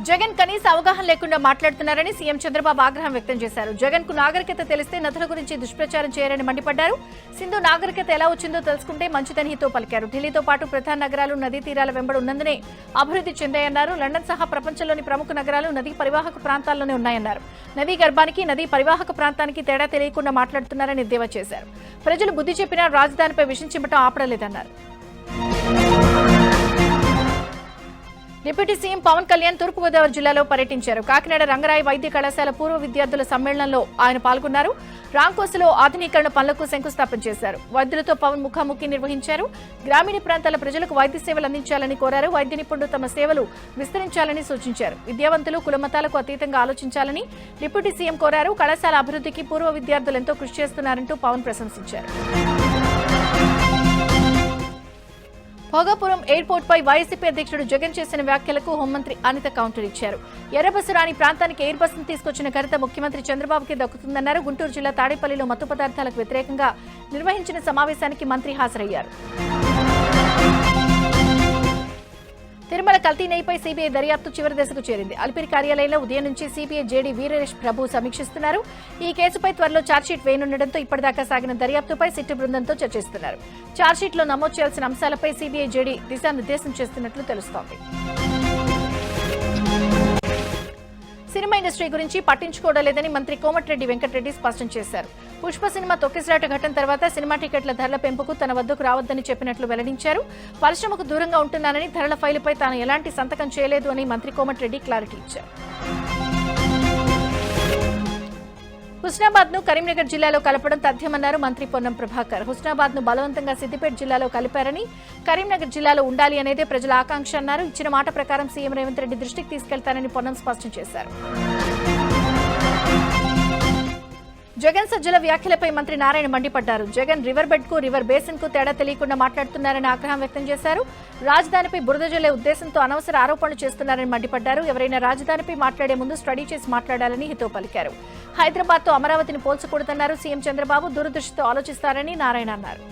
జగన్ కనీస అవగాహన లేకుండా మాట్లాడుతున్నారని సీఎం చంద్రబాబు ఆగ్రహం వ్యక్తం చేశారు. జగన్ కు నాగరికత తెలిస్తే నదుల గురించి దుష్ప్రచారం చేయరని మండిపడ్డారు. సింధు నాగరికత ఎలా వచ్చిందో తెలుసుకుంటే మంచిదని హితో పలికారు. ఢిల్లీతో పాటు ప్రధాన నగరాలు నదీ తీరాల వెంబడి ఉన్నందునే అభివృద్ధి చెందాయన్నారు. లండన్ సహా ప్రపంచంలోని ప్రముఖ నగరాలు నదీ పరివాహక ప్రాంతాల్లోనే ఉన్నాయన్నారు. నదీ గర్భానికి నదీ పరివాహక ప్రాంతానికి తేడా తెలియకుండా మాట్లాడుతున్నారని ఎద్దేవా చేశారు. ప్రజలు బుద్ధి చెప్పినా రాజధానిపై విషం చిమ్మటం ఆపడలేదన్నారు. డిప్యూటీ సీఎం పవన్ కళ్యాణ్ తూర్పుగోదావరి జిల్లాలో పర్యటించారు. కాకినాడ రంగరాయ వైద్య కళాశాల పూర్వ విద్యార్థుల సమ్మేళనంలో ఆయన పాల్గొన్నారు. రాంకోసలో ఆధునీకరణ పనులకు శంకుస్థాపన చేశారు. వైద్యులతో పవన్ ముఖాముఖి నిర్వహించారు. గ్రామీణ ప్రాంతాల ప్రజలకు వైద్య సేవలు అందించాలని కోరారు. వైద్య నిపుణులు తమ సేవలు విస్తరించాలని సూచించారు. విద్యావంతులు కులమతాలకు అతీతంగా ఆలోచించాలని డిప్యూటీ సీఎం కోరారు. కళాశాల అభివృద్ధికి పూర్వ విద్యార్థులు ఎంతో కృషి చేస్తున్నారంటూ పవన్ ప్రశంసించారు. భోగాపురం ఎయిర్పోర్ట్ పై వైసీపీ అధ్యక్షుడు జగన్ చేసిన వ్యాఖ్యలకు హోంమంత్రి అనిత కౌంటర్ ఇచ్చారు. ఎర్రబస్సు రాని ప్రాంతానికి ఎయిర్ బస్సును తీసుకొచ్చిన ఘనత ముఖ్యమంత్రి చంద్రబాబుకే దక్కుతుందన్నారు. గుంటూరు జిల్లా తాడేపల్లిలో మత్తు పదార్థాలకు వ్యతిరేకంగా నిర్వహించిన సమావేశానికి మంత్రి హాజరయ్యారు. తిరుమల కల్తీ నెయ్యిపై సీబీఐ దర్యాప్తు చివరి దశకు చేరింది. అలిపిరి కార్యాలయంలో ఉదయం నుంచి సీబీఐ జేడీ వీరేష్ ప్రభు సమీక్షిస్తున్నారు. ఈ కేసుపై త్వరలో ఛార్జ్షీట్ వేయనుండటంతో ఇప్పటిదాకా సాగిన దర్యాప్తుపై సిట్టు బృందంతో చర్చిస్తున్నారు. ఛార్జ్షీట్లో నమోదు చేయాల్సిన అంశాలపై సీబీఐ జేడీ దిశానిర్దేశం చేస్తున్నట్లు తెలుస్తోంది. సినిమా ఇండస్ట్రీ గురించి పట్టించుకోవడం లేదని మంత్రి కోమటిరెడ్డి వెంకటరెడ్డి స్పష్టం చేశారు. పుష్ప సినిమా తొక్కిసలాట ఘటన తర్వాత సినిమా టికెట్ల ధరల పెంపుకు తన వద్దకు రావద్దని చెప్పినట్లు వెల్లడించారు. పరిశ్రమకు దూరంగా ఉంటున్నానని, ధరల ఫైలుపై తాను ఎలాంటి సంతకం చేయలేదు అని మంత్రి కోమటిరెడ్డి క్లారిటీ ఇచ్చారు. హుస్నాబాద్ ను కరీంనగర్ జిల్లాలో కలపడం తథ్యమన్నారు మంత్రి పొన్నం ప్రభాకర్. హుస్నాబాద్ ను బలవంతంగా సిద్దిపేట జిల్లాలో కలిపారని, కరీంనగర్ జిల్లాలో ఉండాలి అనేదే ప్రజల ఆకాంక్ష అన్నారు. ఇచ్చిన మాట ప్రకారం సీఎం రేవంత్ రెడ్డి దృష్టికి తీసుకెళ్తానని పొన్నం స్పష్టం చేశారు. జగన్ సజ్జల వ్యాఖ్యలపై మంత్రి నారాయణ మండిపడ్డారు. జగన్ రివర్ బెడ్ కు రివర్ బేసిన్ కు తేడా తెలియకుండా మాట్లాడుతున్నారని ఆగ్రహం వ్యక్తం చేశారు. రాజధానిపై బురద జల్లే ఉద్దేశంతో అనవసర ఆరోపణలు చేస్తున్నారని మండిపడ్డారు. ఎవరైనా రాజధానిపై మాట్లాడే ముందు స్టడీ చేసి మాట్లాడాలని హితో పలికారు. హైదరాబాద్ తో అమరావతిని పోల్చకూడదన్నారు. సీఎం చంద్రబాబు దూరదృష్టితో ఆలోచిస్తారని నారాయణ అన్నారు.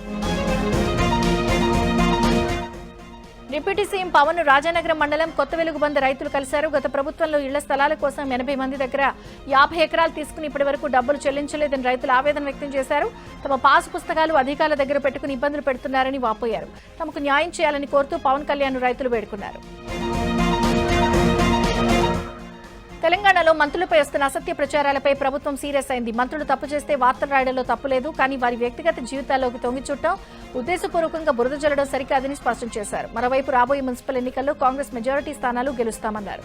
డిప్యూటీ సీఎం పవన్ రాజానగరం మండలం కొత్త వెలుగు బంద రైతులు కలిశారు. గత ప్రభుత్వంలో ఇళ్ల స్థలాల కోసం 80 మంది దగ్గర 50 ఎకరాలు తీసుకుని ఇప్పటి వరకు డబ్బులు చెల్లించలేదని రైతులు ఆవేదన వ్యక్తం చేశారు. తమ పాసు పుస్తకాలు అధికారుల దగ్గర పెట్టుకుని ఇబ్బందులు పెడుతున్నారని వాపోయారు. తమకు న్యాయం చేయాలని కోరుతూ పవన్ కళ్యాణ్ రైతులు వేడుకున్నారు. తెలంగాణలో మంత్రులపై వస్తున్న అసత్య ప్రచారాలపై ప్రభుత్వం సీరియస్ అయింది. మంత్రులు తప్పు చేస్తే వార్తలు రాయడంలో తప్పు లేదు, కానీ వారి వ్యక్తిగత జీవితాల్లోకి తొంగిచుట్టం, ఉద్దేశపూర్వకంగా బురద జల్లడం సరికాదని స్పష్టం చేశారు. మరోవైపు రాబోయే మున్సిపల్ ఎన్నికల్లో కాంగ్రెస్ మెజారిటీ స్థానాలు గెలుస్తామన్నారు.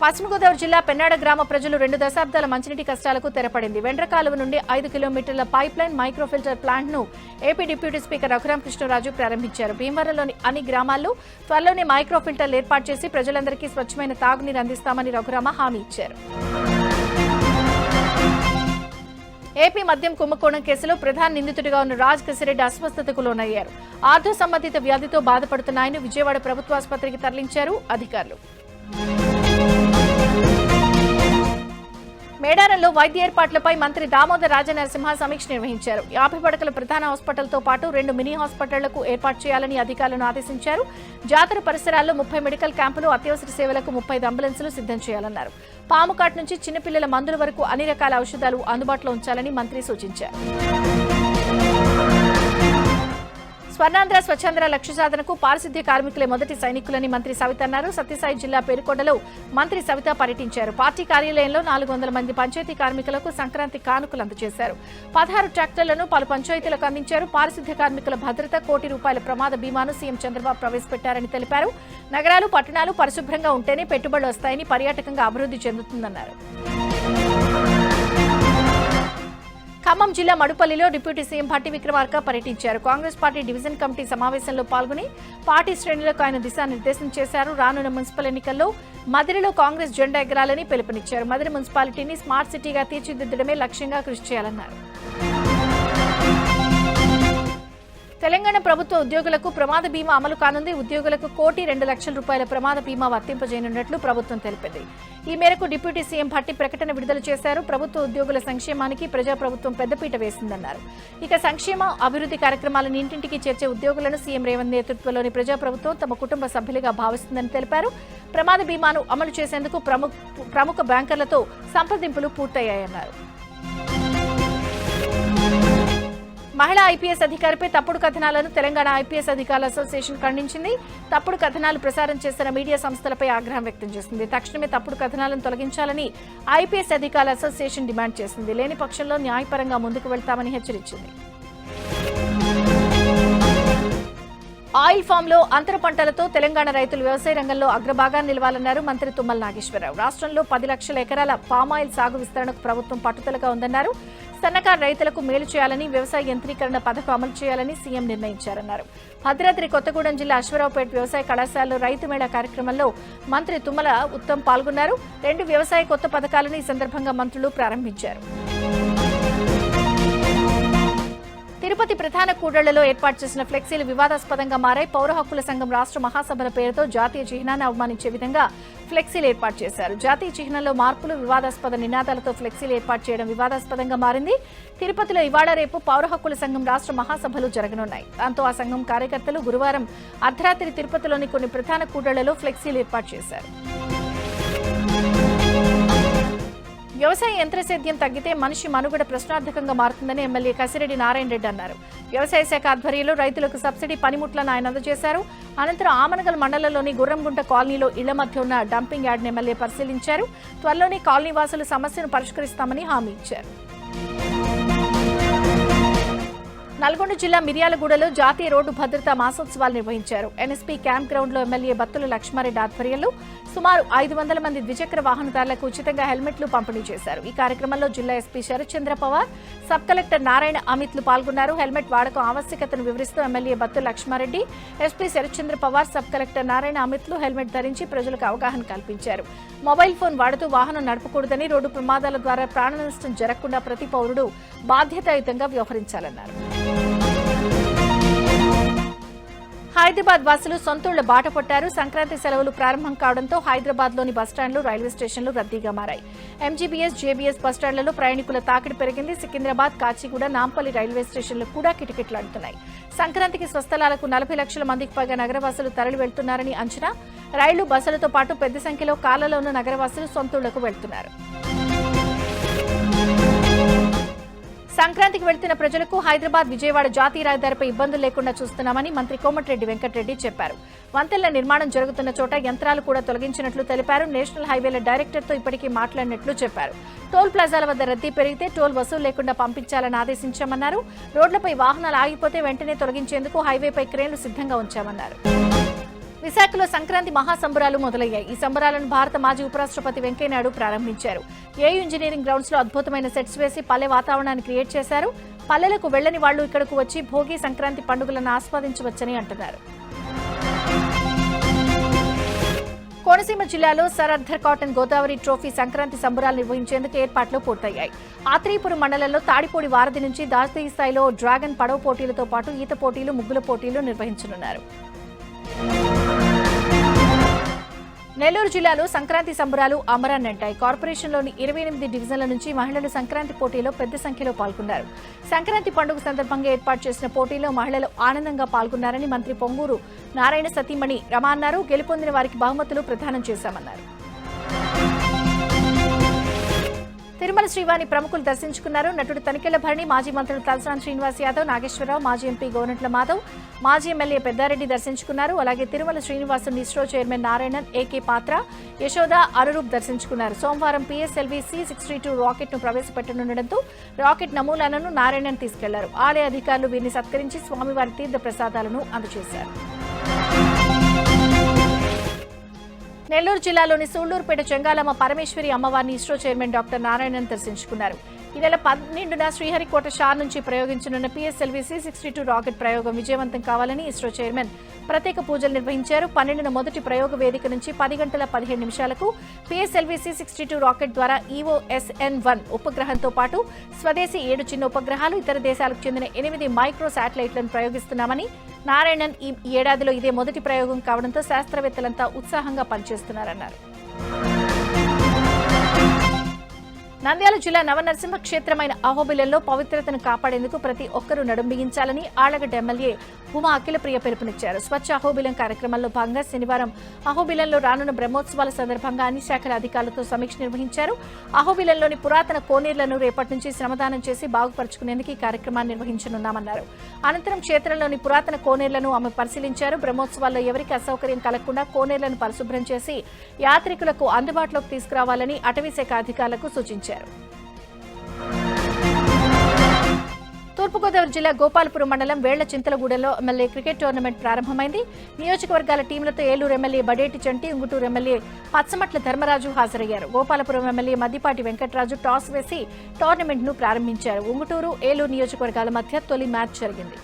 పశ్చిమ గోదావరి జిల్లా పెన్నాడ గ్రామ ప్రజలు 2 దశాబ్దాల మంచినీటి కష్టాలకు తెరపడింది. వెండ్రకాలువ నుండి 5 కిలోమీటర్ల pipeline micro filter plant ను AP deputy speaker Raghurama Krishnaraju ప్రారంభించారు. భీమవరంలోని అన్ని గ్రామాల్లో త్వరలోనే మైక్రో ఫిల్టర్లు ఏర్పాటు చేసి ప్రజలందరికీ స్వచ్ఛమైన తాగునీరు అందిస్తామని రఘురామ హామీ ఇచ్చారు. ఏపీ మద్యం కుంభకోణం కేసులో ప్రధాన నిందితుడిగా ఉన్న రాజ్ కిసిరెడ్డి అస్వస్థతకు లోనయ్యారు. ఆర్థో సంబంధిత వ్యాధితో బాధపడుతున్న ఆయన విజయవాడ ప్రభుత్వాసుపత్రికి తరలించారు అధికారులు. మేడారంలో వైద్య ఏర్పాట్లపై మంత్రి దామోదర్ రాజనరసింహ సమీక్ష నిర్వహించారు. 50 పడకల ప్రధాన హాస్పిటల్తో పాటు 2 మినీ హాస్పిటళ్లకు ఏర్పాటు చేయాలని అధికారులను ఆదేశించారు. జాతర పరిసరాల్లో 30 మెడికల్ క్యాంపులు, అత్యవసర సేవలకు 35 అంబులెన్సులు సిద్ధం చేయాలన్నారు. పాముకాట్ నుంచి చిన్నపిల్లల మందుల వరకు అన్ని రకాల ఔషధాలు అందుబాటులో ఉంచాలని మంత్రి సూచించారు. స్వర్ణాంధ్ర స్వచ్ఛాంధ్ర లక్ష్య సాధనకు పారిశుద్ధ్య కార్మికులే మొదటి సైనికులని మంత్రి సవిత అన్నారు. సత్యసాయి జిల్లా పేరుకొండలో మంత్రి సవిత పర్యటించారు. పార్టీ కార్యాలయంలో 400 మంది పంచాయతీ కార్మికులకు సంక్రాంతి కానుకలు అందజేశారు. 16 ట్రాక్టర్లను పలు పంచాయతీలకు అందించారు. పారిశుద్ధ్య కార్మికుల భద్రత, ₹1 కోటి ప్రమాద బీమాను సీఎం చంద్రబాబు ప్రవేశపెట్టారని తెలిపారు. నగరాలు, పట్టణాలు పరిశుభ్రంగా ఉంటేనే పెట్టుబడులు వస్తాయని, పర్యాటకంగా అభివృద్ధి చెందుతుందన్నారు. ఖమ్మం జిల్లా మడుపల్లిలో డిప్యూటీ సీఎం భట్టి విక్రమార్క పర్యటించారు. కాంగ్రెస్ పార్టీ డివిజన్ కమిటీ సమావేశంలో పాల్గొని పార్టీ శ్రేణులకు ఆయన దిశానిర్దేశం చేశారు. రానున్న మున్సిపల్ ఎన్నికల్లో మదిరిలో కాంగ్రెస్ జెండా ఎగరాలని పిలుపునిచ్చారు. మదిరి మున్సిపాలిటీని స్మార్ట్ సిటీగా తీర్చిదిద్దడమే లక్ష్యంగా కృషి చేయాలన్నారు. తెలంగాణ ప్రభుత్వ ఉద్యోగులకు ప్రమాద బీమా అమలు కానుంది. ఉద్యోగులకు 1,02,00,000 రూపాయల ప్రమాద బీమా వర్తింపజేయనున్నట్లు ప్రభుత్వం తెలిపింది. ఈ మేరకు డిప్యూటీ సీఎం భట్టి ప్రకటన విడుదల చేశారు. ప్రభుత్వ ఉద్యోగుల సంక్షేమానికి ప్రజాప్రభుత్వం పెద్దపీట వేసిందన్నారు. ఇక సంక్షేమ అభివృద్ధి కార్యక్రమాలను ఇంటింటికి చేర్చే ఉద్యోగులను సీఎం రేవంత్ నేతృత్వంలోని ప్రజాప్రభుత్వం తమ కుటుంబ సభ్యులుగా భావిస్తుందని తెలిపారు. ప్రమాద బీమాను అమలు చేసేందుకు ప్రముఖ బ్యాంకర్లతో సంప్రదింపులు పూర్తయ్యాయన్నారు. మహిళా ఐపీఎస్ అధికారిపై తప్పుడు కథనాలను తెలంగాణ ఐపీఎస్ అధికారుల అసోసియేషన్ ఖండించింది. తప్పుడు కథనాలు ప్రసారం చేస్తున్న మీడియా సంస్థలపై ఆగ్రహం వ్యక్తం చేసింది. తక్షణమే తప్పుడు కథనాలను తొలగించాలని ఐపీఎస్ అధికారుల అసోసియేషన్ డిమాండ్ చేసింది. లేని పక్షంలో న్యాయపరంగా ముందుకు వెళ్తామని హెచ్చరించింది. ఆయిల్ ఫామ్ లో అంతర పంటలతో తెలంగాణ రైతులు వ్యవసాయ రంగంలో అగ్రభాగాన్ని నిలవాలన్నారు మంత్రి తుమ్మల నాగేశ్వరరావు. రాష్ట్రంలో 10 లక్షల ఎకరాల పామాయిల్ సాగు విస్తరణకు ప్రభుత్వం పట్టుదలగా ఉందన్నారు. సన్నకారు రైతులకు మేలు చేయాలని వ్యవసాయ యంత్రీకరణ పథకం అమలు చేయాలని సీఎం నిర్ణయించారన్నారు. భద్రాద్రి కొత్తగూడెం జిల్లా అశ్వరావుపేట వ్యవసాయ కళాశాలలో రైతు మేళా కార్యక్రమంలో మంత్రి తుమ్మల ఉత్తమ్ పాల్గొన్నారు. 2 వ్యవసాయ కొత్త పథకాలను ఈ సందర్భంగా మంత్రులు ప్రారంభించారు. తిరుపతి ప్రధాన కూడళ్లలో ఏర్పాటు చేసిన ఫ్లెక్సీలు వివాదాస్పదంగా మారాయి. పౌర హక్కుల సంఘం రాష్ట్ర మహాసభల పేరుతో జాతీయ చిహ్నాన్ని అవమానించే విధంగా ఫ్లెక్సీలు ఏర్పాటు చేశారు. జాతీయ చిహ్నంలో మార్పులు, వివాదాస్పద నినాదాలతో ఫ్లెక్సీలు ఏర్పాటు చేయడం వివాదాస్పదంగా మారింది. తిరుపతిలో ఇవాళ రేపు పౌర హక్కుల సంఘం రాష్ట్ర మహాసభలు జరగనున్నాయి. దాంతో ఆ సంఘం కార్యకర్తలు గురువారం అర్ధరాత్రి తిరుపతిలోని కొన్ని ప్రధాన కూడళ్లలో ఫ్లెక్సీలు ఏర్పాటు చేశారు. వ్యవసాయ యంత్ర సేద్యం తగ్గితే మనిషి మనుగడ ప్రశ్నార్థకంగా మారుతుందని ఎమ్మెల్యే కసిరెడ్డి నారాయణ రెడ్డి అన్నారు. వ్యవసాయ శాఖ ఆధ్వర్యంలో రైతులకు సబ్సిడీ పనిముట్లను ఆయన అందజేశారు. అనంతరం ఆమనగల్ మండలంలోని గుర్రంగుంట కాలనీలో ఇళ్ల మధ్య ఉన్న డంపింగ్ యార్డ్ను ఎమ్మెల్యే పరిశీలించారు. త్వరలోనే కాలనీ వాసుల సమస్యను పరిష్కరిస్తామని హామీ ఇచ్చారు. నల్గొండ జిల్లా మిర్యాలగూడలో జాతీయ రోడ్డు భద్రతా మాసోత్సవాలు నిర్వహించారు. ఎన్ఎస్పీ క్యాంప్ గ్రౌండ్ లో ఎమ్మెల్యే బత్తుల లక్ష్మారెడ్డి ఆధ్వర్యంలో సుమారు 500 మంది ద్విచక్ర వాహనదారులకు ఉచితంగా హెల్మెట్లు పంపిణీ చేశారు. ఈ కార్యక్రమంలో జిల్లా SP Sharatchandra Pawar, sub collector Narayana అమిత్లు పాల్గొన్నారు. హెల్మెట్ వాడకం ఆవశ్యకతను వివరిస్తూ MLA Battula Lakshmareddy, SP Sharatchandra Pawar, sub collector Narayana అమిత్లు హెల్మెట్ ధరించి ప్రజలకు అవగాహన కల్పించారు. మొబైల్ ఫోన్ వాడుతూ వాహనం నడపకూడదని, రోడ్డు ప్రమాదాల ద్వారా ప్రాణ నష్టం జరగకుండా ప్రతి పౌరుడు బాధ్యతాయుతంగా వ్యవహరించాలన్నారు. హైదరాబాద్ వాసులు సొంతూళ్ల బాట పట్టారు. సంక్రాంతి సెలవులు ప్రారంభం కావడంతో హైదరాబాద్ లోని బస్టాండ్లు, రైల్వే స్టేషన్లు రద్దీగా మారాయి. ఎంజీబీఎస్, జేబీఎస్ బస్టాండ్లలో ప్రయాణికుల తాకిడి పెరిగింది. సికింద్రాబాద్, కాచిగూడ, నాంపల్లి రైల్వే స్టేషన్లు కూడా కిటకిటలాడుతున్నాయి. సంక్రాంతికి స్వస్థలాలకు 40 లక్షల మందికి పైగా నగరవాసులు తరలి వెళ్తున్నారని అంచనా. రైళ్లు, బస్సులతో పాటు పెద్ద సంఖ్యలో కార్లలో ఉన్న నగరవాసులు సొంతూళ్లకు వెళ్తున్నారు. సంక్రాంతికి వెళ్తున్న ప్రజలకు హైదరాబాద్, విజయవాడ జాతీయ రహదారిపై ఇబ్బందులు లేకుండా చూస్తున్నామని మంత్రి కోమటిరెడ్డి వెంకటరెడ్డి చెప్పారు. వంతెనల నిర్మాణం జరుగుతున్న చోట యంత్రాలు కూడా తొలగించినట్లు తెలిపారు. నేషనల్ హైవేల డైరెక్టర్తో ఇప్పటికీ మాట్లాడినట్లు చెప్పారు. టోల్ ప్లాజాల వద్ద రద్దీ పెరిగితే టోల్ వసూలు లేకుండా పంపించాలని ఆదేశించామన్నారు. రోడ్లపై వాహనాలు ఆగిపోతే వెంటనే తొలగించేందుకు హైవేపై క్రేన్లు సిద్ధంగా ఉంచామన్నారు. విశాఖలో సంక్రాంతి మహాసంబరాలు మొదలయ్యాయి. ఈ సంబరాలను భారత మాజీ ఉపరాష్ట్రపతి వెంకయ్యనాయుడు ప్రారంభించారు. ఏయూ ఇంజనీరింగ్ గ్రౌండ్స్ లో అద్భుతమైన సెట్స్ వేసి పల్లె వాతావరణాన్ని క్రియేట్ చేశారు. పల్లెలకు వెళ్లని వాళ్లు ఇక్కడకు వచ్చి భోగి, సంక్రాంతి పండుగలను ఆస్వాదించవచ్చని అంటున్నారు. కోనసీమ జిల్లాలో sir Arthur cotton Godavari trophy Sankranti సంబరాలు నిర్వహించేందుకు ఏర్పాట్లు పూర్తయ్యాయి. ఆత్రేయపురం మండలంలో తాడిపూడి వారధి నుంచి జాతీయ స్థాయిలో డ్రాగన్ పడవ పోటీలతో పాటు ఈత పోటీలు, ముగ్గుల పోటీలు నిర్వహించనున్నారు. నెల్లూరు జిల్లాలో సంక్రాంతి సంబరాలు అమరాన్నంటాయి. కార్పొరేషన్లోని 28 డివిజన్ల నుంచి మహిళలు సంక్రాంతి పోటీలో పెద్ద సంఖ్యలో పాల్గొన్నారు. సంక్రాంతి పండుగ సందర్భంగా ఏర్పాటు చేసిన పోటీలో మహిళలు ఆనందంగా పాల్గొన్నారని మంత్రి పొంగూరు నారాయణ సతీమణి రమ అన్నారు. గెలుపొందిన వారికి బహుమతులు ప్రదానం చేశామన్నారు. తిరుమల శ్రీవారిని ప్రముఖులు దర్శించుకున్నారు. నటుడు తనికెళ్ల భరణి, మాజీ మంత్రులు తలసాని శ్రీనివాస్ యాదవ్, నాగేశ్వరరావు, మాజీ ఎంపీ గోనట్ల మాధవ్, మాజీ ఎమ్మెల్యే పెద్దారెడ్డి దర్శించుకున్నారు. అలాగే తిరుమల శ్రీనివాసుని ఇస్రో చైర్మన్ నారాయణన్, ఏకే పాత్ర, యశోద, అనురూప్ దర్శించుకున్నారు. సోమవారం PSLV C-62 రాకెట్ ను ప్రవేశపెట్టనుండటంతో రాకెట్ నమూనాలను నారాయణన్ తీసుకెళ్లారు. ఆలయ అధికారులు వీరిని సత్కరించి స్వామివారి తీర్థ ప్రసాదాలను అందజేశారు. నెల్లూరు జిల్లాలోని సూళ్లూరుపేట చెంగాలమ్మ పరమేశ్వరి అమ్మవారిని ఇస్రో చైర్మన్ డాక్టర్ నారాయణన్ దర్శించుకున్నారు. ఈ నెల 12న శ్రీహరికోట షార్ నుంచి ప్రయోగించనున్న PSLV C-62 రాకెట్ ప్రయోగం విజయవంతం కావాలని ఇస్రో చైర్మన్ ప్రత్యేక పూజలు నిర్వహించారు. 12న మొదటి ప్రయోగ వేదిక నుంచి 10 గంటల 15 నిమిషాలకు PSLV C-62 రాకెట్ ద్వారా EOSN-1 ఉపగ్రహంతో పాటు స్వదేశీ 7 చిన్న ఉపగ్రహాలు, ఇతర దేశాలకు చెందిన 8 మైక్రో శాటిలైట్లను ప్రయోగిస్తున్నామని నారాయణన్ ఈ ఏడాదిలో ఇదే మొదటి ప్రయోగం కావడంతో శాస్త్రవేత్తలంతా ఉత్సాహంగా పనిచేస్తున్నారన్నారు. నంద్యాల జిల్లా నవనరసింహ క్షేత్రమైన అహోబిలంలో పవిత్రతను కాపాడేందుకు ప్రతి ఒక్కరూ నడుం బిగించాలని ఆళ్లగడ్డ ఎమ్మెల్యే ఉమా అఖిలప్రియ పిలుపునిచ్చారు. స్వచ్ఛ అహోబిలం కార్యక్రమంలో భాగంగా శనివారం అహోబిలంలో రానున్న బ్రహ్మోత్సవాల సందర్భంగా అన్ని శాఖల అధికారులతో సమీక్ష నిర్వహించారు. అహోబిలంలోని పురాతన కోనేర్లను రేపటి నుంచి శ్రమదానం చేసి బాగుపరుచుకునేందుకు ఈ కార్యక్రమాన్ని నిర్వహించనున్నామన్నారు. అనంతరం క్షేత్రంలోని పురాతన కోనేర్లను ఆమె పరిశీలించారు. బ్రహ్మోత్సవాల్లో ఎవరికి అసౌకర్యం కలగకుండా కోనేర్లను పరిశుభ్రం చేసి యాత్రికులకు అందుబాటులోకి తీసుకురావాలని అటవీశాఖ అధికారులకు సూచించారు. తూర్పుగోదావరి జిల్లా గోపాలపురం మండలం వేళ్ల చింతలగూడెంలో ఎమ్మెల్యే క్రికెట్ టోర్నమెంట్ ప్రారంభమైంది. నియోజకవర్గాల టీంలతో ఏలూరు ఎమ్మెల్యే బడేటి చంటి, ఉంగుటూరు ఎమ్మెల్యే పచ్చమట్ల ధర్మరాజు హాజరయ్యారు. గోపాలపురం ఎమ్మెల్యే మద్దిపాటి వెంకటరాజు టాస్ వేసి టోర్నమెంట్ ను ప్రారంభించారు. ఉంగుటూరు, ఏలూరు నియోజకవర్గాల మధ్య తొలి మ్యాచ్ జరిగింది.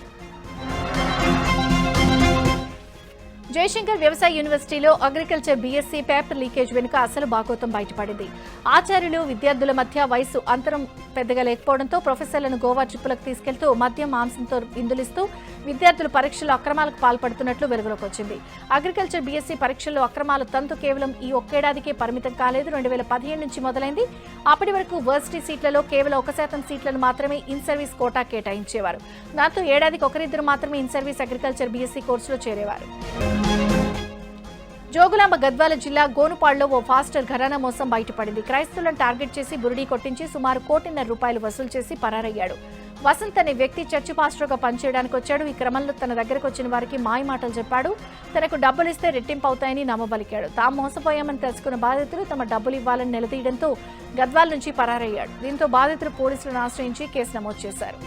జయశంకర్ వ్యవసాయ యూనివర్సిటీలో అగ్రికల్చర్ BSc పేపర్ లీకేజ్ వెనుక అసలు బాగోతం బయటపడింది. ఆచార్యులు, విద్యార్థుల మధ్య వయసు అంతరం పెద్దగా లేకపోవడంతో ప్రొఫెసర్లను గోవా ట్రిప్పులకు తీసుకెళ్తూ మద్యం, మాంసంతో విందులిస్తూ విద్యార్థులు పరీక్షల్లో అక్రమాలకు పాల్పడుతున్నట్లు వెలుగులోకి వచ్చింది. అగ్రికల్చర్ BSc పరీక్షల్లో అక్రమాల తంతు కేవలం ఈ ఒక్కేడాదికే పరిమితం కాలేదు. 2017 నుంచి మొదలైంది. అప్పటి వరకు వర్సిటీ సీట్లలో కేవలం 1% సీట్లను మాత్రమే ఇన్ సర్వీస్ కోటా కేటాయించేవారు. దాంతో ఏడాదికి ఒకరిద్దరు మాత్రమే ఇన్ సర్వీస్ అగ్రికల్చర్ BSc కోర్సులో చేరేవారు. జోగులాంబ గద్వాల జిల్లా గోనుపాడులో ఓ ఫాస్టర్ ఘరానా మోసం బయటపడింది. క్రైస్తవులను టార్గెట్ చేసి బురిడీ కొట్టించి సుమారు ₹1.5 వసూలు చేసి పరారయ్యాడు. వసంత్ అనే వ్యక్తి చర్చి పాస్టర్గా పనిచేయడానికి వచ్చాడు. ఈ క్రమంలో తన దగ్గరకు వచ్చిన వారికి మాయమాటలు చెప్పాడు. తనకు డబ్బులు ఇస్తే రెట్టింపు అవుతాయని నమ్మబలికాడు. తాము మోసపోయామని తెలుసుకున్న బాధితులు తమ డబ్బులు ఇవ్వాలని నిలదీయడంతో గద్వాల నుంచి పరారయ్యాడు. దీంతో బాధితులు పోలీసులను ఆశ్రయించి కేసు నమోదు చేశారు.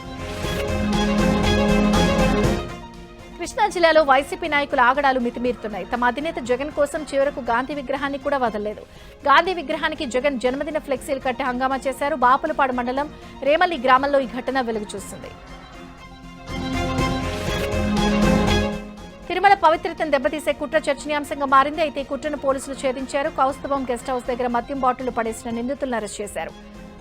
కృష్ణా జిల్లాలో వైసీపీ నాయకుల ఆగడాలు మితిమీరుతున్నాయి. తమ అధినేత జగన్ కోసం చివరకు గాంధీ విగ్రహాన్ని కూడా వదలలేదు. గాంధీ విగ్రహానికి జగన్ జన్మదిన ఫ్లెక్సీలు కట్టి హంగామా చేశారు. బాపులపాడు మండలం రేమల్లి గ్రామంలో ఈ ఘటన వెలుగు చూసింది. తిరుమల పవిత్రతను దెబ్బతీసే కుట్ర చర్చనీయాంశంగా మారింది. అయితే ఈ కుట్రను పోలీసులు ఛేదించారు. కౌస్తుభం గెస్ట్ హౌస్ దగ్గర మద్యం బాటిళ్లు పడేసిన నిందితులను అరెస్ట్ చేశారు.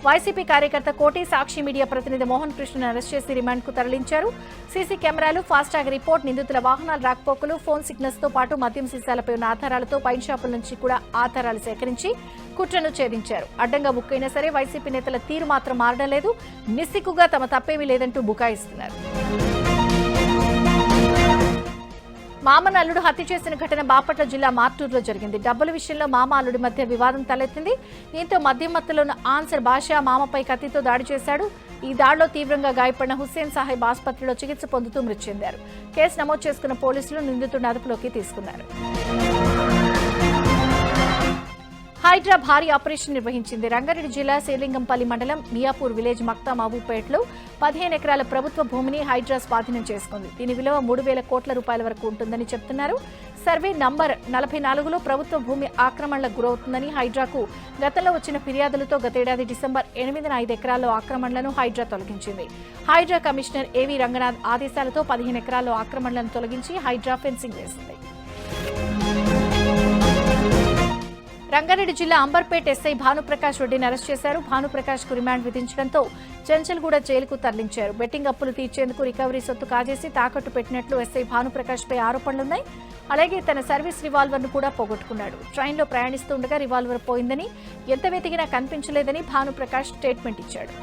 వైసీపీ కార్యకర్త కోటి, సాక్షి మీడియా ప్రతినిధి మోహన్ కృష్ణను అరెస్ట్ చేసి రిమాండ్కు తరలించారు. సీసీ కెమెరాలు, ఫాస్టాగ్ రిపోర్ట్, నిందితుల వాహనాల రాకపోకలు, ఫోన్ సిగ్నల్స్ తో పాటు మద్యం సీసాలపై ఉన్న ఆధారాలతో పైన్ షాపుల నుంచి కూడా ఆధారాలు సేకరించి కుట్రను ఛేదించారు. అడ్డంగా బుక్కైనా సరే వైసీపీ నేతల తీరు మాత్రం మారడం లేదు. నిస్సిగ్గుగా తమ తప్పేమీ లేదంటూ బుకాయిస్తున్నారు. మామను అల్లుడు హత్య చేసిన ఘటన బాపట్ల జిల్లా మార్టూరులో జరిగింది. డబ్బుల విషయంలో మామ అల్లుడి మధ్య వివాదం తలెత్తింది. దీంతో మద్యం మత్తులో ఉన్న ఆన్సర్ బాషా మామపై కత్తితో దాడి చేశాడు. ఈ దాడిలో తీవ్రంగా గాయపడిన హుస్సేన్ సాహెబ్ ఆసుపత్రిలో చికిత్స పొందుతూ మృతి చెందారు. కేసు నమోదు చేసుకున్న పోలీసులు నిందితుడిని అదుపులోకి తీసుకున్నారు. హైడ్రా భారీ ఆపరేషన్ నిర్వహించింది. రంగారెడ్డి జిల్లా శ్రీలింగంపల్లి మండలం మియాపూర్ విలేజ్ మక్తా మహబూబ్పేటలో 15 ఎకరాల ప్రభుత్వ భూమిని హైడ్రా స్వాధీనం చేసుకుంది. దీని విలువ 3,000 కోట్ల రూపాయల వరకు ఉంటుందని చెబుతున్నారు. సర్వే నంబర్ 44లో ప్రభుత్వ భూమి ఆక్రమణలకు గురవుతుందని హైడ్రాకు గతంలో వచ్చిన ఫిర్యాదులతో గతేడాది డిసెంబర్ 8న 5 ఎకరాల్లో ఆక్రమణలను హైడ్రా తొలగించింది. హైడ్రా కమిషనర్ ఏవి రంగనాథ్ ఆదేశాలతో 15 ఎకరాల్లో ఆక్రమణలను తొలగించి హైడ్రా ఫెన్సింగ్ వేసింది. రంగారెడ్డి జిల్లా అంబర్పేట్ ఎస్ఐ భానుప్రకాష్ రెడ్డిని అరెస్ట్ చేశారు. భానుప్రకాష్ కు రిమాండ్ విధించడంతో చెంచల్గూడ జైలుకు తరలించారు. బెట్టింగ్ అప్పులు తీర్చేందుకు రికవరీ సొత్తు కాజేసి తాకట్టు పెట్టినట్లు ఎస్ఐ భానుప్రకాష్ పై ఆరోపణలున్నాయి. అలాగే తన సర్వీస్ రివాల్వర్ ను కూడా పోగొట్టుకున్నాడు. ట్రైన్లో ప్రయాణిస్తుండగా రివాల్వర్ పోయిందని, ఎంత వెతికినా కనిపించలేదని భానుప్రకాష్ స్టేట్మెంట్ ఇచ్చాడు.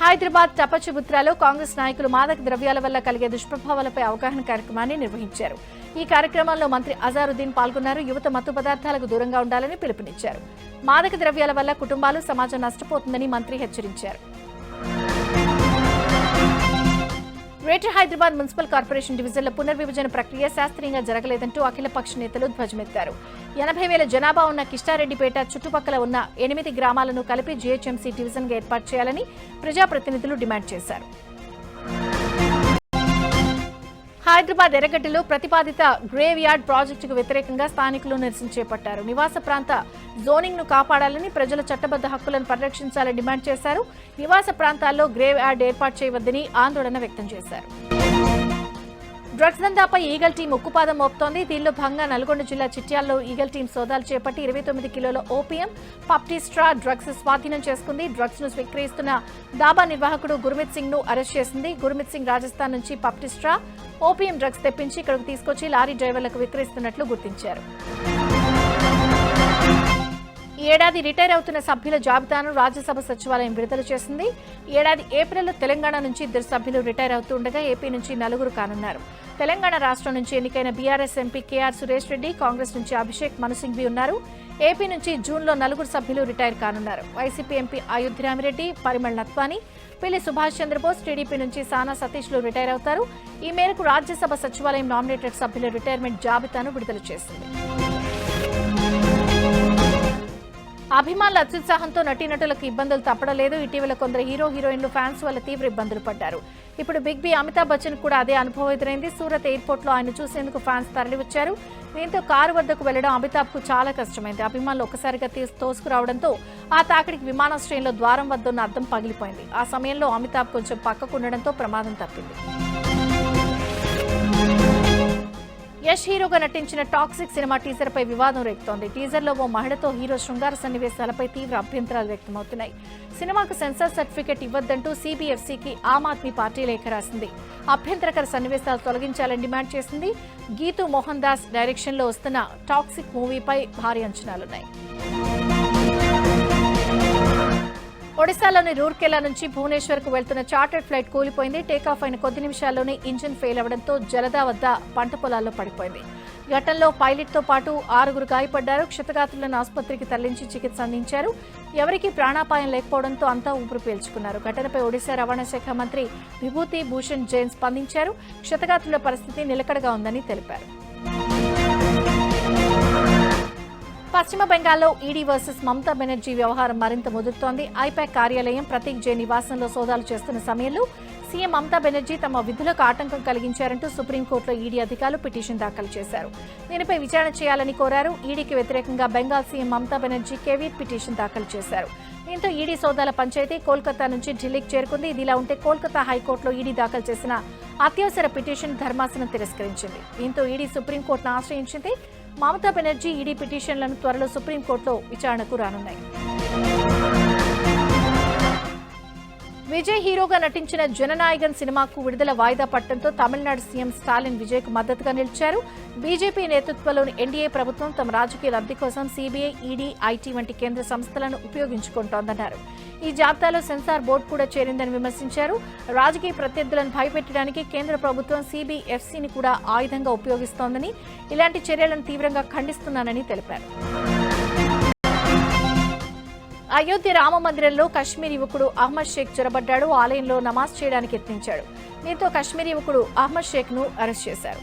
హైదరాబాద్ టపచిబుత్రాలో కాంగ్రెస్ నాయకులు మాదక ద్రవ్యాల వల్ల కలిగే దుష్ప్రభావాలపై అవగాహన కార్యక్రమాన్ని నిర్వహించారు. ఈ కార్యక్రమంలో మంత్రి అజారుద్దీన్ పాల్గొన్నారు. యువత మత్తు పదార్థాలకు దూరంగా ఉండాలని పిలుపునిచ్చారు. మాదక ద్రవ్యాల వల్ల కుటుంబాలు, సమాజం నష్టపోతుందని మంత్రి హెచ్చరించారు. గ్రేటర్ హైదరాబాద్ మున్సిపల్ కార్పొరేషన్ డివిజన్ల పునర్విభజన ప్రక్రియ శాస్త్రీయంగా జరగలేదంటూ అఖిలపక్ష నేతలు ధ్వజమెత్తారు. 80,000 జనాభా ఉన్న కిష్టారెడ్డిపేట చుట్టుపక్కల ఉన్న 8 గ్రామాలను కలిపి జీహెచ్ఎంసీ డివిజన్గా ఏర్పాటు చేయాలని ప్రజాప్రతినిధులు డిమాండ్ చేశారు. హైదరాబాద్ ఎర్రగడ్డలో ప్రతిపాదిత గ్రేవ్ యార్డ్ ప్రాజెక్టుకు వ్యతిరేకంగా స్థానికులు నిరసన చేపట్టారు. నివాస ప్రాంత జోనింగ్ ను కాపాడాలని, ప్రజల చట్టబద్ద హక్కులను పరిరక్షించాలని డిమాండ్ చేశారు. నివాస ప్రాంతాల్లో గ్రేవ్ యార్డ్ ఏర్పాటు చేయవద్దని ఆందోళన వ్యక్తం చేశారు. డ్రగ్స్ దందాపై ఈగల్ టీం ఉక్కుపాదం మోపుతోంది. దీనిలో భాగంగా నల్గొండ జిల్లా చిట్యాలలో ఈగల్ టీం సోదాలు చేపట్టి 29 కిలోల ఓపీఎం, పప్టిస్ట్రా డ్రగ్స్ స్వాధీనం చేసుకుంది. డ్రగ్స్ ను విక్రయిస్తున్న దాబా నిర్వాహకుడు గుర్మిత్ సింగ్ ను అరెస్ట్ చేసింది. గుర్మిత్ సింగ్ రాజస్థాన్ నుంచి పప్టిస్ట్రా, ఓపీఎం డ్రగ్స్ తెప్పించి ఇక్కడకు తీసుకొచ్చి లారీ డ్రైవర్లకు విక్రయిస్తున్నట్లు గుర్తించారు. ఈ ఏడాది రిటైర్ అవుతున్న సభ్యుల జాబితాను రాజ్యసభ సచివాలయం విడుదల చేసింది. ఈ ఏడాది ఏప్రిల్లో తెలంగాణ నుంచి 2 సభ్యులు రిటైర్ అవుతుండగా ఏపీ నుంచి 4 కానున్నారు. తెలంగాణ రాష్ట్రం నుంచి ఎన్నికైన BRS MP KR Suresh Reddy, Congress నుంచి అభిషేక్ మను సింఘ్వి ఉన్నారు. ఏపీ నుంచి జూన్లో 4 సభ్యులు రిటైర్ కానున్నారు. YCP MP Ayodhya Rami Reddy, Parimal Natwani, Pilli Subhash Chandrabose, TDP నుంచి సానా సతీష్లు రిటైర్ అవుతారు. ఈ మేరకు రాజ్యసభ సచివాలయం నామినేటెడ్ సభ్యుల రిటైర్మెంట్ జాబితాను విడుదల చేసింది. అభిమానుల అత్యుత్సాహంతో నటీనటులకు ఇబ్బందులు తప్పడలేదు. ఇటీవల కొందరు హీరోయిన్లు ఫ్యాన్స్ వల్ల తీవ్ర ఇబ్బందులు పడ్డారు. ఇప్పుడు బిగ్ బి అమితాబ్ బచ్చన్ కూడా అదే అనుభవం ఎదురైంది. సూరత్ ఎయిర్పోర్ట్ లో ఆయన చూసేందుకు ఫ్యాన్స్ తరలివచ్చారు. దీంతో కారు వద్దకు వెళ్లడం అమితాబ్ కు చాలా కష్టమైంది. అభిమానులు ఒక్కసారిగా తోసుకురావడంతో ఆ తాకిడికి విమానాశ్రయంలో ద్వారం వద్ద ఉన్న అద్దం పగిలిపోయింది. ఆ సమయంలో అమితాబ్ కొంచెం పక్కకుండడంతో ప్రమాదం తప్పింది. యష్ హీరోగా నటించిన టాక్సిక్ సినిమా టీజర్ పై వివాదం రేగుతోంది. టీజర్ లో ఓ మహిళతో హీరో శృంగార సన్నివేశాలపై తీవ్ర అభ్యంతరాలు వ్యక్తమవుతున్నాయి. సినిమాకు censor certificate ఇవ్వద్దంటూ సిబిఎఫ్సికి Aam Aadmi party లేఖ రాసింది. అభ్యంతరకర సన్నివేశాలు తొలగించాలని డిమాండ్ చేసింది. గీతూ మోహన్ దాస్ డైరెక్షన్ లో వస్తున్న టాక్సిక్ మూవీపై భారీ అంచనాలున్నాయి. ఒడిశాలోని రూర్కెలా నుంచి భువనేశ్వర్ కు వెళ్తున్న చార్టర్డ్ ఫ్లైట్ కూలిపోయింది. టేకాఫ్ అయిన కొద్ది నిమిషాల్లోనే ఇంజిన్ ఫెయిల్ అవడంతో జలదా వద్ద పంట పొలాల్లో పడిపోయింది. ఘటనలో పైలట్ తో పాటు 6 గాయపడ్డారు. క్షతగాత్రులను ఆసుపత్రికి తరలించి చికిత్స అందించారు. ఎవరికీ ప్రాణాపాయం లేకపోవడంతో అంతా ఊపిరి పీల్చుకున్నారు. ఘటనపై ఒడిశా రవాణా శాఖ మంత్రి విభూతి భూషణ్ జైన్ స్పందించారు. క్షతగాత్రుల పరిస్థితి నిలకడగా ఉందని తెలిపారు. పశ్చిమ బెంగాల్లో ఈడీ వర్సెస్ మమతా బెనర్జీ వ్యవహారం మరింత ముదురుతోంది. ఐపాక్ కార్యాలయం ప్రతీక్ జైన్ నివాసంలో సోదాలు చేస్తున్న సమయంలో సీఎం మమతా బెనర్జీ తమ విధులకు ఆటంకం కలిగించారంటూ సుప్రీంకోర్టులో ఈడీ అధికారులు పిటిషన్ దాఖలు చేశారు. దీనిపై విచారణ చేయాలని కోరారు. ఈడీకి వ్యతిరేకంగా బెంగాల్ సీఎం మమతా బెనర్జీ కేవీట్ పిటిషన్ దాఖలు చేశారు. దీంతో ఈడీ సోదాల పంచాయతీ కోల్కతా నుంచి ఢిల్లీకి చేరుకుంది. ఇదిలా ఉంటే కోల్కతా హైకోర్టులో ఈడీ దాఖలు చేసిన అత్యవసర పిటిషన్ ధర్మాసనం తిరస్కరించింది. దీంతో ఈడీ సుప్రీంకోర్టును ఆశ్రయించింది. మమతా బెనర్జీ ఈడీ పిటిషన్లను త్వరలో సుప్రీంకోర్టులో విచారణకు రానున్నాయి. విజయ్ హీరోగా నటించిన జననాయగన్ సినిమాకు విడుదల వాయిదా పడటంతో తమిళనాడు సీఎం స్టాలిన్ విజయ్ కు మద్దతుగా నిలిచారు. బీజేపీ నేతృత్వంలోని ఎన్డీఏ ప్రభుత్వం తమ రాజకీయ లబ్ధి కోసం సీబీఐ, ఈడీ, ఐటీ వంటి కేంద్ర సంస్థలను ఉపయోగించుకుంటోందన్నారు. ఈ జాబితాలో సెన్సార్ బోర్డు కూడా చేరిందని విమర్శించారు. రాజకీయ ప్రత్యర్థులను భయపెట్టడానికి కేంద్ర ప్రభుత్వం సిబిఎఫ్సిని కూడా ఆయుధంగా ఉపయోగిస్తోందని, ఇలాంటి చర్యలను తీవ్రంగా ఖండిస్తున్నానని తెలిపారు. అయోధ్య రామ మందిరంలో కశ్మీర్ యువకుడు అహ్మద్ షేక్ చొరబడ్డాడు. ఆలయంలో నమాజ్ చేయడానికి యత్నించాడు. దీంతో కశ్మీర్ యువకుడు అహ్మద్ షేక్ ను అరెస్ట్ చేశారు.